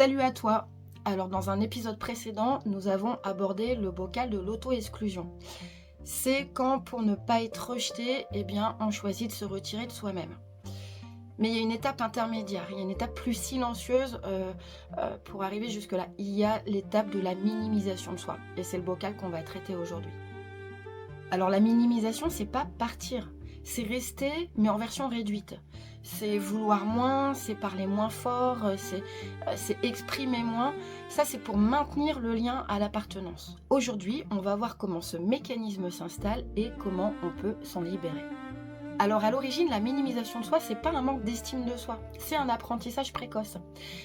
Salut à toi. Alors dans un épisode précédent, nous avons abordé le bocal de l'auto-exclusion. C'est quand pour ne pas être rejeté, on choisit de se retirer de soi-même. Mais il y a une étape intermédiaire, il y a une étape plus silencieuse pour arriver jusque-là. Il y a l'étape de la minimisation de soi. Et c'est le bocal qu'on va traiter aujourd'hui. Alors la minimisation, c'est pas partir, c'est rester, mais en version réduite. C'est vouloir moins, c'est parler moins fort, c'est exprimer moins. Ça, c'est pour maintenir le lien à l'appartenance. Aujourd'hui, on va voir comment ce mécanisme s'installe et comment on peut s'en libérer. Alors à l'origine, la minimisation de soi, c'est pas un manque d'estime de soi, c'est un apprentissage précoce.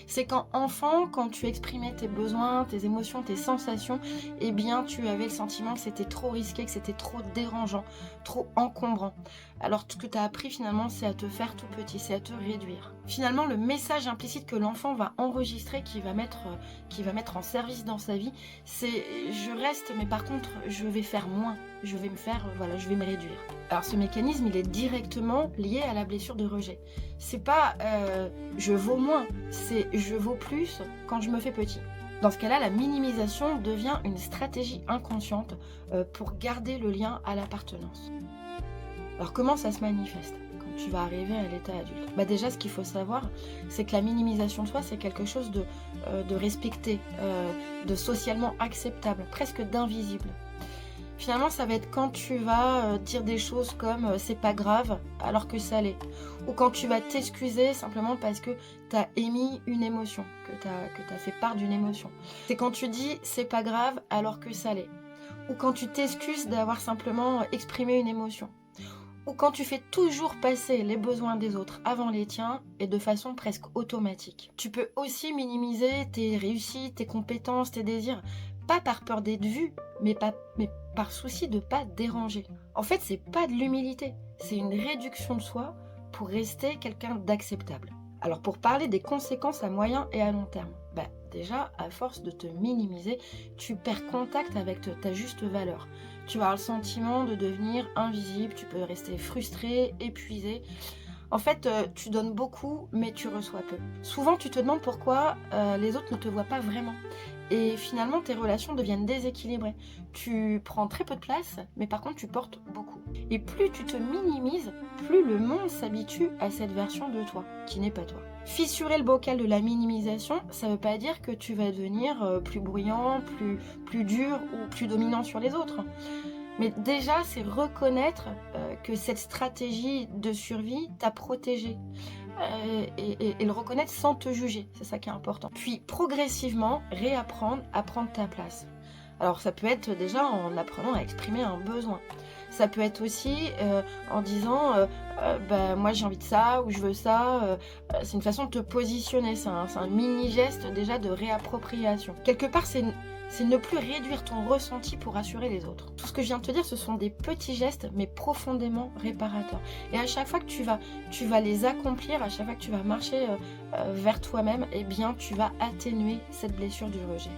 C'est quand enfant, quand tu exprimais tes besoins, tes émotions, tes sensations, tu avais le sentiment que c'était trop risqué, que c'était trop dérangeant, trop encombrant. Alors ce que tu as appris finalement, c'est à te faire tout petit, c'est à te réduire. Finalement, le message implicite que l'enfant va enregistrer, qui va mettre en service dans sa vie, c'est je reste, mais par contre, je vais faire moins. Je vais me réduire. Alors ce mécanisme, il est directement lié à la blessure de rejet. C'est pas je vaux moins, c'est je vaux plus quand je me fais petit. Dans ce cas-là, la minimisation devient une stratégie inconsciente pour garder le lien à l'appartenance. Alors comment ça se manifeste quand tu vas arriver à l'état adulte? Déjà, ce qu'il faut savoir, c'est que la minimisation de soi, c'est quelque chose de respecté, de socialement acceptable, presque d'invisible. Finalement, ça va être quand tu vas dire des choses comme c'est pas grave alors que ça l'est. Ou quand tu vas t'excuser simplement parce que tu as émis une émotion, que tu as fait part d'une émotion. C'est quand tu dis c'est pas grave alors que ça l'est. Ou quand tu t'excuses d'avoir simplement exprimé une émotion. Ou quand tu fais toujours passer les besoins des autres avant les tiens et de façon presque automatique. Tu peux aussi minimiser tes réussites, tes compétences, tes désirs. Pas par peur d'être vu, mais par souci de ne pas déranger. En fait, c'est pas de l'humilité, c'est une réduction de soi pour rester quelqu'un d'acceptable. Alors pour parler des conséquences à moyen et à long terme, déjà, à force de te minimiser, tu perds contact avec ta juste valeur. Tu vas avoir le sentiment de devenir invisible, tu peux rester frustré, épuisé. En fait, tu donnes beaucoup, mais tu reçois peu. Souvent, tu te demandes pourquoi les autres ne te voient pas vraiment. Et finalement, tes relations deviennent déséquilibrées. Tu prends très peu de place, mais par contre, tu portes beaucoup. Et plus tu te minimises, plus le monde s'habitue à cette version de toi, qui n'est pas toi. Fissurer le bocal de la minimisation, ça ne veut pas dire que tu vas devenir plus bruyant, plus dur ou plus dominant sur les autres. Mais déjà, c'est reconnaître que cette stratégie de survie t'a protégé. Et le reconnaître sans te juger, c'est ça qui est important. Puis progressivement, réapprendre à prendre ta place. Alors ça peut être déjà en apprenant à exprimer un besoin. Ça peut être aussi en disant moi j'ai envie de ça ou je veux ça. C'est une façon de te positionner, c'est un mini geste déjà de réappropriation. Quelque part c'est ne plus réduire ton ressenti pour rassurer les autres. Tout ce que je viens de te dire, ce sont des petits gestes, mais profondément réparateurs. Et à chaque fois que tu vas les accomplir, à chaque fois que tu vas marcher vers toi-même, tu vas atténuer cette blessure du rejet.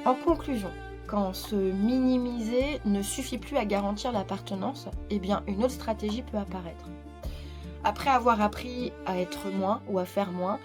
En conclusion, quand se minimiser ne suffit plus à garantir l'appartenance, une autre stratégie peut apparaître. Après avoir appris à être moins ou à faire moins,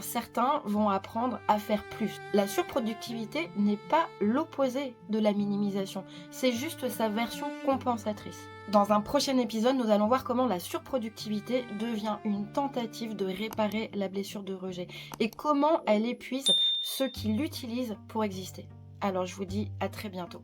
certains vont apprendre à faire plus. La surproductivité n'est pas l'opposé de la minimisation, c'est juste sa version compensatrice. Dans un prochain épisode, nous allons voir comment la surproductivité devient une tentative de réparer la blessure de rejet et comment elle épuise ceux qui l'utilisent pour exister. Alors je vous dis à très bientôt.